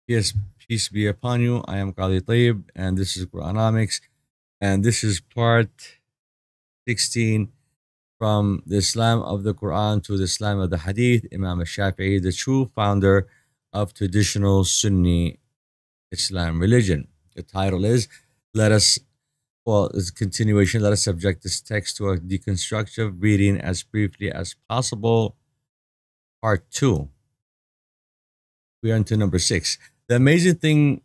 Yes, peace be upon you. I am Qadi Tayyib, and this is Qur'anomics, and this is part 16 from the Islam of the Quran to the Islam of the Hadith. Imam Al-Shafi'i, the true founder of traditional Sunni Islam religion. The title is Let Us, well, it's a continuation. Let us subject this text to a deconstructive reading as briefly as possible. Part 2. We are into number 6. The amazing thing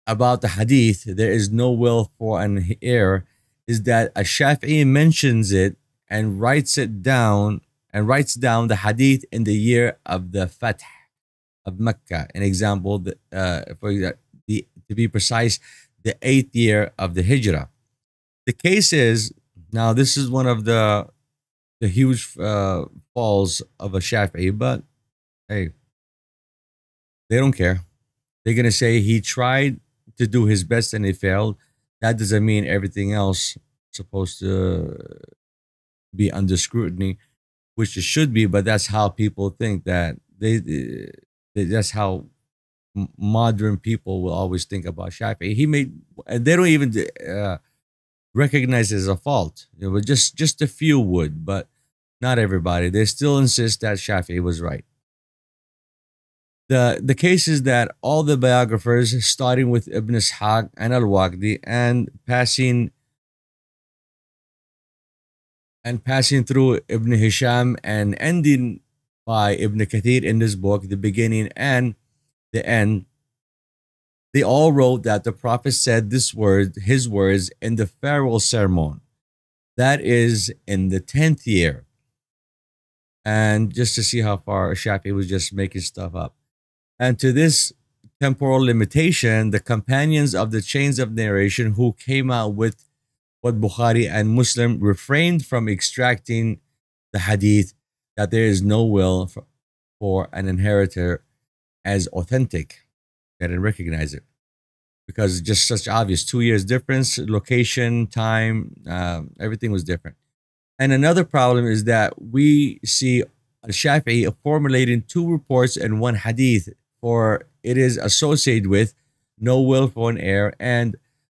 about the hadith, there is no will for an heir, is that a Shafi'i mentions it and writes it down and writes down the hadith in the year of the Fath of Mecca. An example, for example, to be precise, the 8th year of the Hijrah. The case is, now this is one of the huge falls of a Shafi'i, but hey, they don't care. They're going to say he tried to do his best and he failed. That doesn't mean everything else supposed to be under scrutiny, which it should be, but that's how people think that that's how modern people will always think about Shafi'i. He made, and they don't even recognize it as a fault. You know, but just a few would, but not everybody. They still insist that Shafi'i was right. The case is that all the biographers, starting with Ibn Ishaq and Al-Waqidi and passing through Ibn Hisham and ending by Ibn Kathir in this book, the beginning and the end, they all wrote that the Prophet said his words in the farewell sermon. That is in the 10th year. And just to see how far Shafi'i was just making stuff up. And to this temporal limitation, the companions of the chains of narration who came out with what Bukhari and Muslim refrained from extracting the hadith that there is no will for an inheritor as authentic. They didn't recognize it because it's just such obvious 2 years difference, location, time, everything was different. And another problem is that we see Al-Shafi'i formulating 2 reports in 1 hadith, for it is associated with no will for an heir and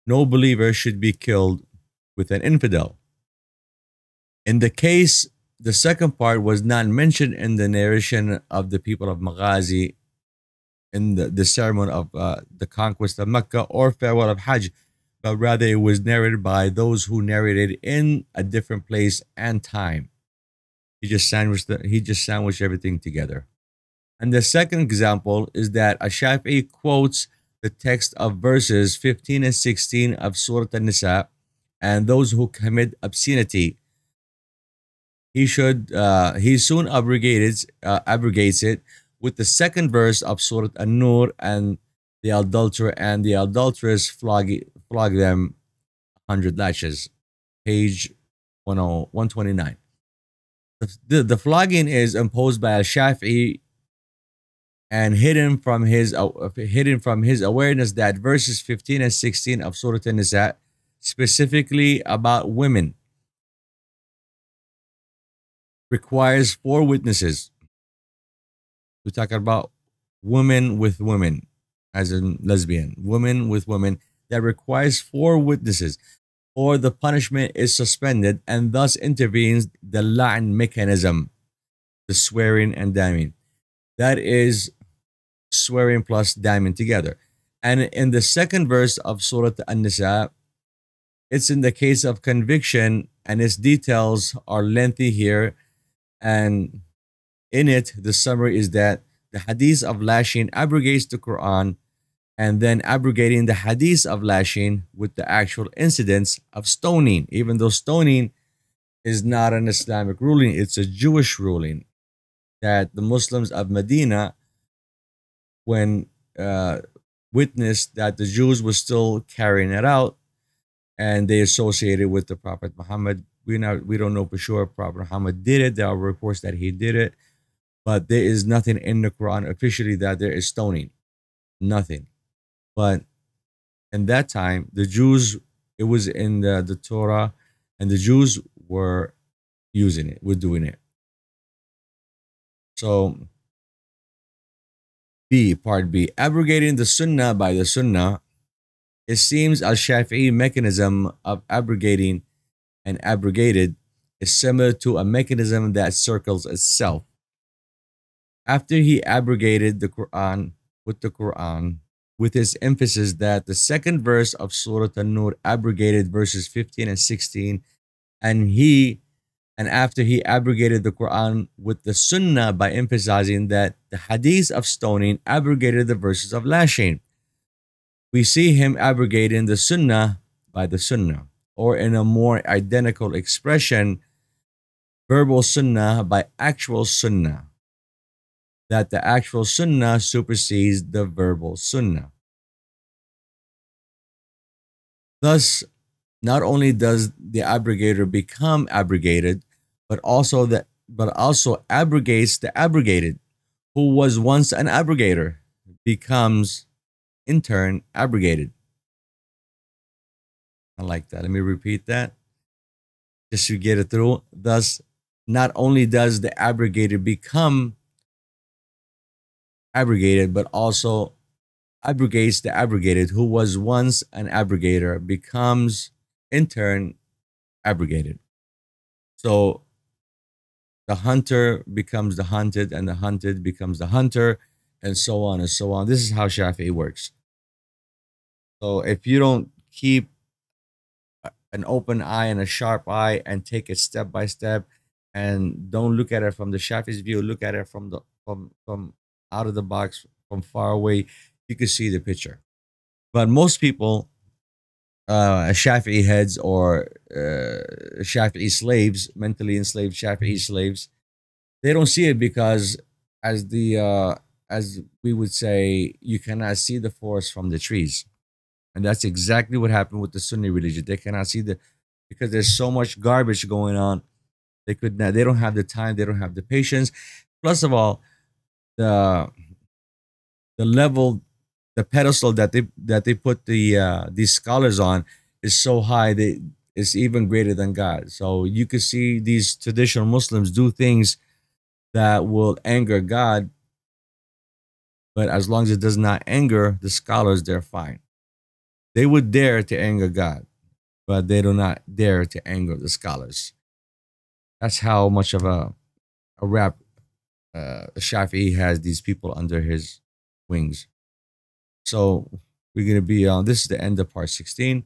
no believer should be killed with an infidel. In the case, the second part was not mentioned in the narration of the people of Maghazi in the ceremony of the conquest of Mecca or farewell of Hajj, but rather it was narrated by those who narrated in a different place and time. He just sandwiched everything together. And the second example is that Ash-Shafi'i quotes the text of verses 15 and 16 of Surah An-Nisa, and those who commit obscenity, he soon abrogates it with the second verse of Surah An-Nur, and the adulterer and the adulteress flog them 100 lashes, page 129. The flogging is imposed by Al-Shafi'i and hidden from his awareness that verses 15 and 16 of Surah An-Nisa, specifically about women, requires 4 witnesses. We're talking about women with women, as in lesbian, women with women, that requires 4 witnesses, or the punishment is suspended, and thus intervenes the la'n mechanism, the swearing and damning. That is swearing plus damning together. And in the second verse of Surah An-Nisa, it's in the case of conviction, and its details are lengthy here. And in it, the summary is that the hadith of lashing abrogates the Quran, and then abrogating the hadith of lashing with the actual incidents of stoning, even though stoning is not an Islamic ruling, it's a Jewish ruling that the Muslims of Medina, when witnessed that the Jews were still carrying it out, and they associated with the Prophet Muhammad. We don't know for sure if Prophet Muhammad did it. There are reports that he did it, but there is nothing in the Quran officially that there is stoning. Nothing. But in that time, the Jews, it was in the Torah, and the Jews were using it, were doing it. So Part B. Abrogating the Sunnah by the Sunnah. It seems Al-Shafi'i mechanism of abrogating and abrogated is similar to a mechanism that circles itself. After he abrogated the Quran, with his emphasis that the second verse of Surah An-Nur abrogated verses 15 and 16, and after he abrogated the Quran with the Sunnah by emphasizing that the Hadith of stoning abrogated the verses of lashing. We see him abrogating the Sunnah by the Sunnah, or in a more identical expression, verbal Sunnah by actual Sunnah, that the actual Sunnah supersedes the verbal Sunnah. Thus, not only does the abrogator become abrogated, but also abrogates the abrogated, who was once an abrogator, becomes in turn abrogated. I like that. Let me repeat that just to get it through. Thus, not only does the abrogator become abrogated, but also abrogates the abrogated, who was once an abrogator, becomes in turn abrogated. So the hunter becomes the hunted, and the hunted becomes the hunter, and so on and so on. This is how Shafi'i works. So if you don't keep an open eye and a sharp eye and take it step by step, and don't look at it from the Shafi'i's view, look at it from out of the box, from far away, you can see the picture. But most people, Shafi'i heads or Shafi'i slaves, mentally enslaved Shafi'i slaves, they don't see it because, as we would say, you cannot see the forest from the trees. And that's exactly what happened with the Sunni religion. They cannot see because there's so much garbage going on. They don't have the time, they don't have the patience. Plus of all, the level, the pedestal that they put these scholars on is so high, it's even greater than God. So you could see these traditional Muslims do things that will anger God, but as long as it does not anger the scholars, they're fine. They would dare to anger God, but they do not dare to anger the scholars. That's how much of a rap Shafi'i has these people under his wings. So we're going to be on, this is the end of part 16.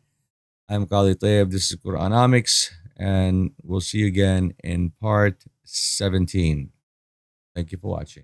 I'm Khalid Tayyib, this is Qur'anomics, and we'll see you again in part 17. Thank you for watching.